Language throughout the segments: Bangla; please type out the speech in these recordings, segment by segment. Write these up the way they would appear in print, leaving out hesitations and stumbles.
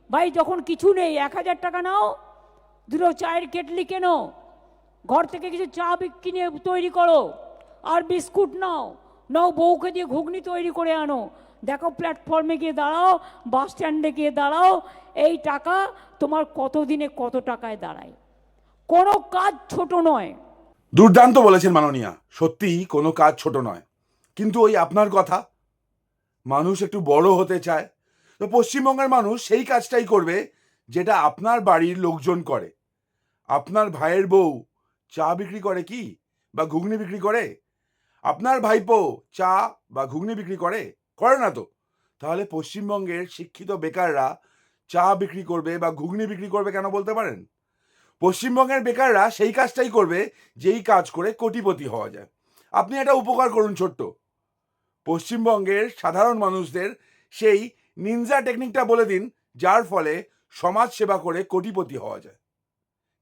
ভাই যখন কিছু নেই 1,000 টাকা নাও, দুটো চায়ের কেটলি কেনো, ঘর থেকে কিছু চা কিনে তৈরি করো, আর বিস্কুট নাও, নাও বউকে দিয়ে ঘুগনি তৈরি করে আনো, দেখো প্ল্যাটফর্মে গিয়ে দাঁড়াও, বাস স্ট্যান্ডে গিয়ে দাঁড়াও, এই টাকা তোমার কত দিনে কত টাকায় দাঁড়ায়। কোনো কাজ ছোট নয়। দুর্দান্ত বলেছেন মাননীয়া, সত্যিই কোনো কাজ ছোট নয়। কিন্তু ওই আপনার কথা, মানুষ একটু বড় হতে চায়, তো পশ্চিমবঙ্গের মানুষ সেই কাজটাই করবে যেটা আপনার বাড়ির লোকজন করে। আপনার ভাইয়ের বউ চা বিক্রি করে কি, বা ঘুগনি বিক্রি করে? আপনার ভাইপো চা বা ঘুগনি বিক্রি করে? করে না তো। তাহলে পশ্চিমবঙ্গের শিক্ষিত বেকাররা চা বিক্রি করবে বা ঘুগনি বিক্রি করবে কেন বলতে পারেন? পশ্চিমবঙ্গের বেকাররা সেই কাজটাই করবে যেই কাজ করে কোটিপতি হওয়া যায়। আপনি একটা উপকার করুন ছোট্ট, পশ্চিমবঙ্গের সাধারণ মানুষদের সেই নিনজা টেকনিকটা বলে দিন, যার ফলে সমাজ সেবা করে কোটিপতি হওয়া যায়।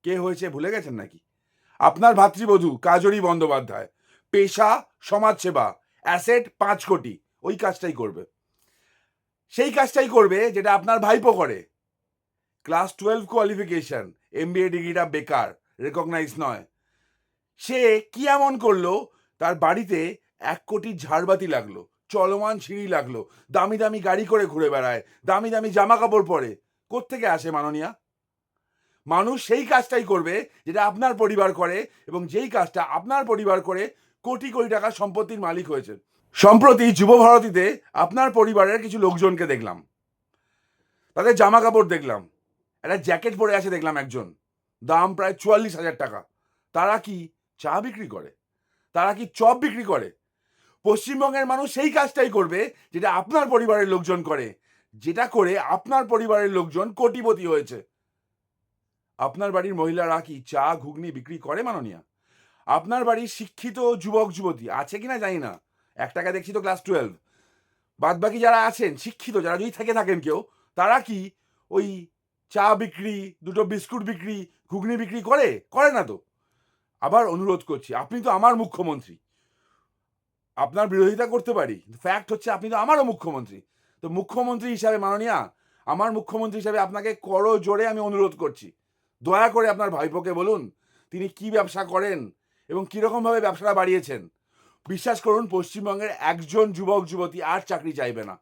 কে হয়েছে ভুলে গেছেন নাকি? আপনার ভাতৃবধূ কাজরি বন্দ্যোপাধ্যায়, পেশা সমাজসেবা, অ্যাসেট 5 কোটি, ওই কাজটাই করবে। সেই কাজটাই করবে যেটা আপনার ভাইপো করে। ক্লাস 12 কোয়ালিফিকেশন, MBA ডিগ্রিটা বেকার, রেকগনাইজ নয়। সে কি এমন করলো, তার বাড়িতে 1 কোটি ঝাড়বাতি লাগলো, চলমান সিঁড়ি লাগলো, দামি দামি গাড়ি করে ঘুরে বেড়ায়, দামি দামি জামা কাপড় পরে। কোত্থেকে আসে মাননীয়া? মানুষ সেই কাজটাই করবে যেটা আপনার পরিবার করে, এবং যেই কাজটা আপনার পরিবার করে কোটি কোটি টাকার সম্পত্তির মালিক হয়েছে। সম্প্রতি যুব ভারতীতে আপনার পরিবারের কিছু লোকজনকে দেখলাম, তাদের জামা কাপড় দেখলাম, একটা জ্যাকেট পরে আছে দেখলাম একজন, দাম প্রায় 44,000 টাকা। তারা কি চা বিক্রি করে? তারা কি চপ বিক্রি করে? পশ্চিমবঙ্গের মানুষ সেই কাজটাই করবে যেটা আপনার পরিবারের লোকজন করে, যেটা করে আপনার পরিবারের লোকজন কোটিপতি হয়েছে। আপনার বাড়ির মহিলারা কি চা ঘুগনি বিক্রি করে মাননীয়া? আপনার বাড়ির শিক্ষিত যুবক যুবতী আছে কিনা জানি না, একটাকে দেখছি তো ক্লাস 12, বাদ বাকি যারা আছেন শিক্ষিত, যারা যদি থেকে থাকেন কেউ, তারা কি ওই চা বিক্রি, দুটো বিস্কুট বিক্রি, ঘুগনি বিক্রি করে? করে না তো। আবার অনুরোধ করছি, আপনি তো আমার মুখ্যমন্ত্রী, আপনার বিরোধিতা করতে পারি, ফ্যাক্ট হচ্ছে আপনি তো আমারও মুখ্যমন্ত্রী। তো মুখ্যমন্ত্রী হিসাবে মাননীয়া, আমার মুখ্যমন্ত্রী হিসাবে আপনাকে করো জোরে আমি অনুরোধ করছি, দয়া করে আপনার ভাইপোকে বলুন তিনি কি ব্যবসা করেন এবং কীরকমভাবে ব্যবসাটা বাড়িয়েছেন। বিশ্বাস করুন, পশ্চিমবঙ্গের একজন যুবক যুবতী আর চাকরি চাইবে না।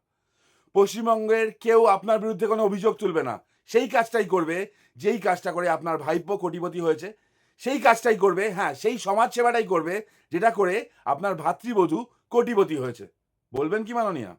পশ্চিমবঙ্গের কেউ আপনার বিরুদ্ধে কোনো অভিযোগ তুলবে না। সেই কাজটাই করবে যেই কাজটা করে আপনার ভাইপো কোটিপতি হয়েছে। সেই কাজটাই করবে, হ্যাঁ, সেই সমাজ সেবাটাই করবে যেটা করে আপনার ভাতৃবধূ কোটিপতি হয়েছে। বলবেন কি মাননীয়া?